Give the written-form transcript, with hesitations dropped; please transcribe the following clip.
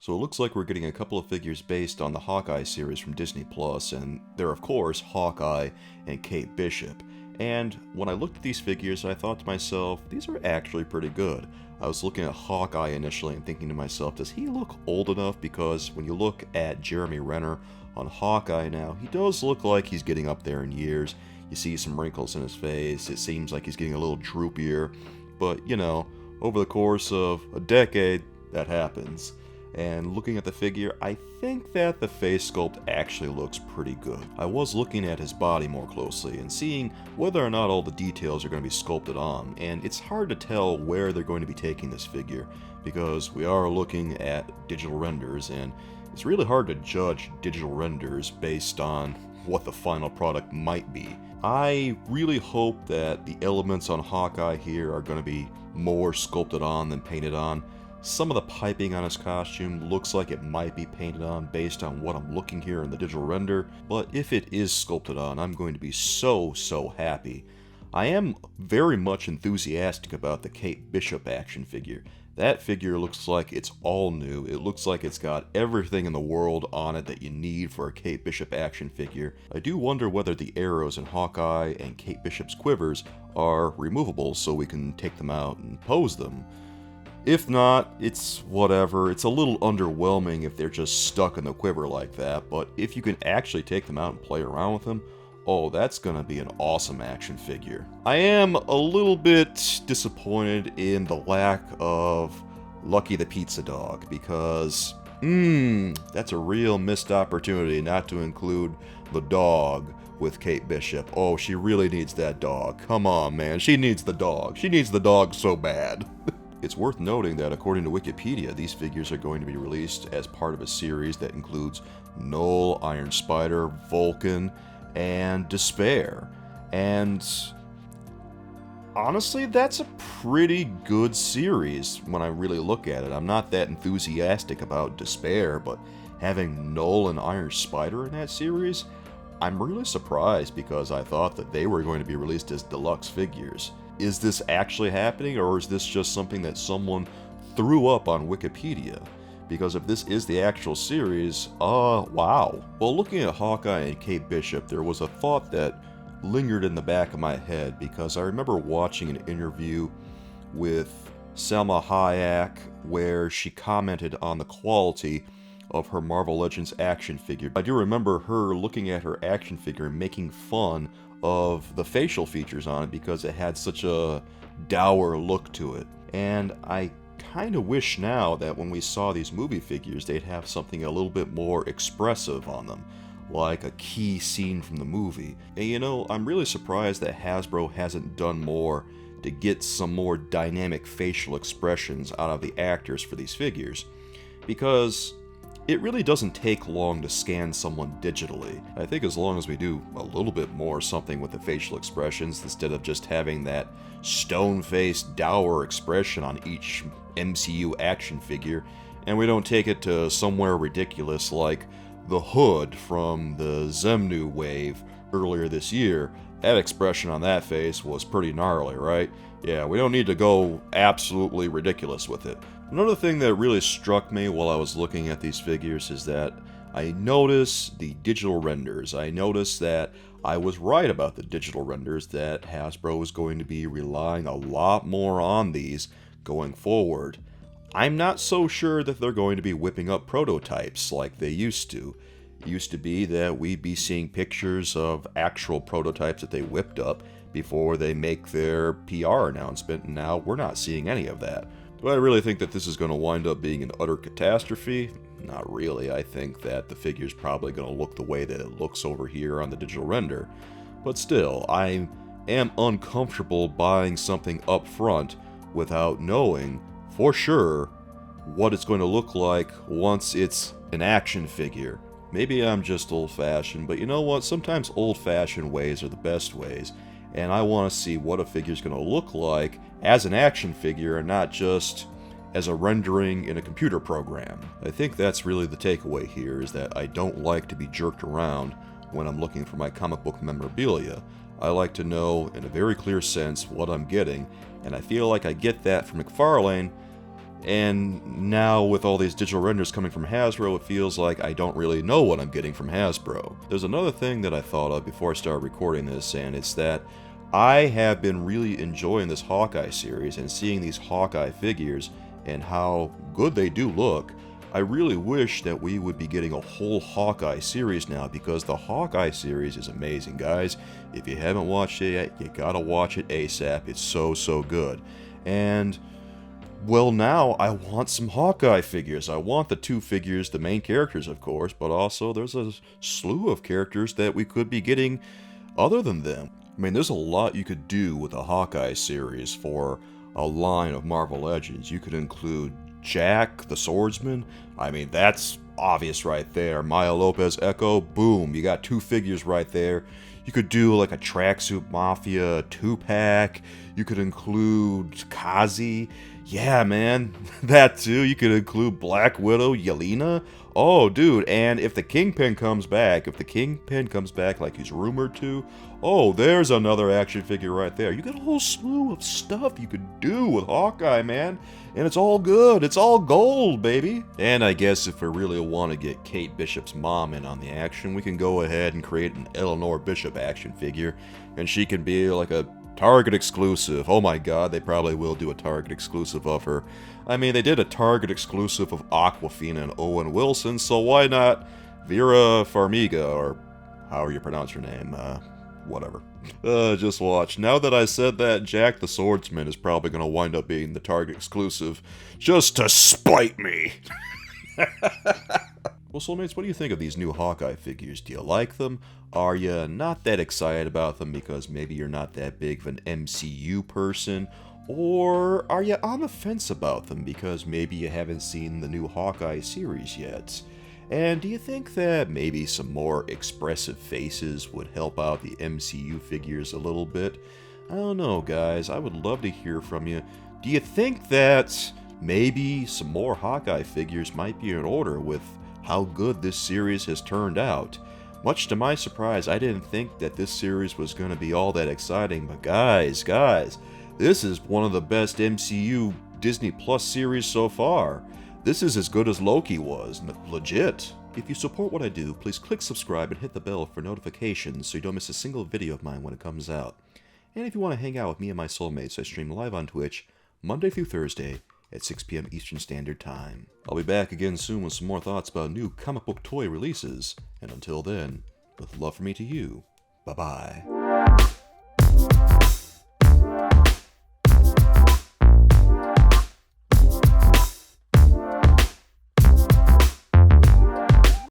So it looks like we're getting a couple of figures based on the Hawkeye series from Disney Plus, and they're of course Hawkeye and Kate Bishop. And when I looked at these figures, I thought to myself, these are actually pretty good. I was looking at Hawkeye initially and thinking to myself, does he look old enough? Because when you look at Jeremy Renner on Hawkeye now, he does look like he's getting up there in years. You see some wrinkles in his face, it seems like he's getting a little droopier, but you know, over the course of a decade, that happens. And looking at the figure, I think that the face sculpt actually looks pretty good. I was looking at his body more closely and seeing whether or not all the details are going to be sculpted on, and it's hard to tell where they're going to be taking this figure, because we are looking at digital renders, and it's really hard to judge digital renders based on what the final product might be. I really hope that the elements on Hawkeye here are going to be more sculpted on than painted on. Some of the piping on his costume looks like it might be painted on based on what I'm looking here in the digital render, but if it is sculpted on, I'm going to be so happy. I am very much enthusiastic about the Kate Bishop action figure. That figure looks like it's all new. It looks like it's got everything in the world on it that you need for a Kate Bishop action figure. I do wonder whether the arrows in Hawkeye and Kate Bishop's quivers are removable so we can take them out and pose them. If not, it's whatever. It's a little underwhelming if they're just stuck in the quiver like that, but if you can actually take them out and play around with them, oh, that's gonna be an awesome action figure. I am a little bit disappointed in the lack of Lucky the Pizza Dog, because, that's a real missed opportunity not to include the dog with Kate Bishop. Oh, she really needs that dog. Come on, man, she needs the dog. She needs the dog so bad. It's worth noting that according to Wikipedia, these figures are going to be released as part of a series that includes Knull, Iron Spider, Vulcan, and Despair. And honestly, that's a pretty good series when I really look at it. I'm not that enthusiastic about Despair, but having Knull and Iron Spider in that series, I'm really surprised because I thought that they were going to be released as deluxe figures. Is this actually happening, or is this just something that someone threw up on Wikipedia? Because if this is the actual series, wow. Well, looking at Hawkeye and Kate Bishop, there was a thought that lingered in the back of my head, because I remember watching an interview with Salma Hayek where she commented on the quality of her Marvel Legends action figure. I do remember her looking at her action figure and making fun of the facial features on it because it had such a dour look to it. And I kind of wish now that when we saw these movie figures, they'd have something a little bit more expressive on them, like a key scene from the movie. And you know, I'm really surprised that Hasbro hasn't done more to get some more dynamic facial expressions out of the actors for these figures, because it really doesn't take long to scan someone digitally. I think as long as we do a little bit more something with the facial expressions, instead of just having that stone-faced, dour expression on each MCU action figure, and we don't take it to somewhere ridiculous like the Hood from the Zemnu wave earlier this year. That expression on that face was pretty gnarly, right? Yeah, we don't need to go absolutely ridiculous with it. Another thing that really struck me while I was looking at these figures is that I noticed the digital renders. I noticed that I was right about the digital renders, that Hasbro is going to be relying a lot more on these going forward. I'm not so sure that they're going to be whipping up prototypes like they used to. It used to be that we'd be seeing pictures of actual prototypes that they whipped up before they make their PR announcement, and now we're not seeing any of that. Do I really think that this is going to wind up being an utter catastrophe? Not really. I think that the figure's probably going to look the way that it looks over here on the digital render. But still, I am uncomfortable buying something up front without knowing for sure what it's going to look like once it's an action figure. Maybe I'm just old-fashioned, but you know what? Sometimes old-fashioned ways are the best ways, and I want to see what a figure's going to look like as an action figure and not just as a rendering in a computer program. I think that's really the takeaway here, is that I don't like to be jerked around when I'm looking for my comic book memorabilia. I like to know in a very clear sense what I'm getting, and I feel like I get that from McFarlane And now with all these digital renders coming from Hasbro, it feels like I don't really know what I'm getting from Hasbro. There's another thing that I thought of before I started recording this, and it's that I have been really enjoying this Hawkeye series and seeing these Hawkeye figures and how good they do look. I really wish that we would be getting a whole Hawkeye series now, because the Hawkeye series is amazing, guys. If you haven't watched it yet, you gotta watch it ASAP. It's so good. And well, now I want some Hawkeye figures. I want the 2 figures, the main characters of course, but also there's a slew of characters that we could be getting other than them. I mean, there's a lot you could do with a Hawkeye series for a line of Marvel Legends. You could include Jack, the Swordsman. I mean, that's obvious right there. Maya Lopez, Echo, boom, you got 2 figures right there. You could do like a Tracksuit Mafia 2-pack. You could include Kazi. Yeah, man, that too. You could include Black Widow, Yelena. Oh, dude, and if the Kingpin comes back, like he's rumored to, oh, there's another action figure right there. You got a whole slew of stuff you could do with Hawkeye, man. And it's all good. It's all gold, baby. And I guess if we really want to get Kate Bishop's mom in on the action, we can go ahead and create an Eleanor Bishop action figure. And she can be like a Target exclusive. Oh my god, they probably will do a Target exclusive of her. I mean, they did a Target exclusive of Aquafina and Owen Wilson, so why not Vera Farmiga, or however you pronounce her name, whatever. Just watch. Now that I said that, Jack the Swordsman is probably going to wind up being the Target exclusive, just to spite me. Well, Soulmates, what do you think of these new Hawkeye figures? Do you like them? Are you not that excited about them because maybe you're not that big of an MCU person? Or are you on the fence about them because maybe you haven't seen the new Hawkeye series yet? And do you think that maybe some more expressive faces would help out the MCU figures a little bit? I don't know, guys. I would love to hear from you. Do you think that maybe some more Hawkeye figures might be in order with how good this series has turned out? Much to my surprise, I didn't think that this series was going to be all that exciting, but guys, this is one of the best MCU Disney Plus series so far. This is as good as Loki was, legit. If you support what I do, please click subscribe and hit the bell for notifications so you don't miss a single video of mine when it comes out. And if you want to hang out with me and my soulmates, I stream live on Twitch, Monday through Thursday, at 6 p.m. Eastern Standard Time. I'll be back again soon with some more thoughts about new comic book toy releases, and until then, with love from me to you, bye-bye.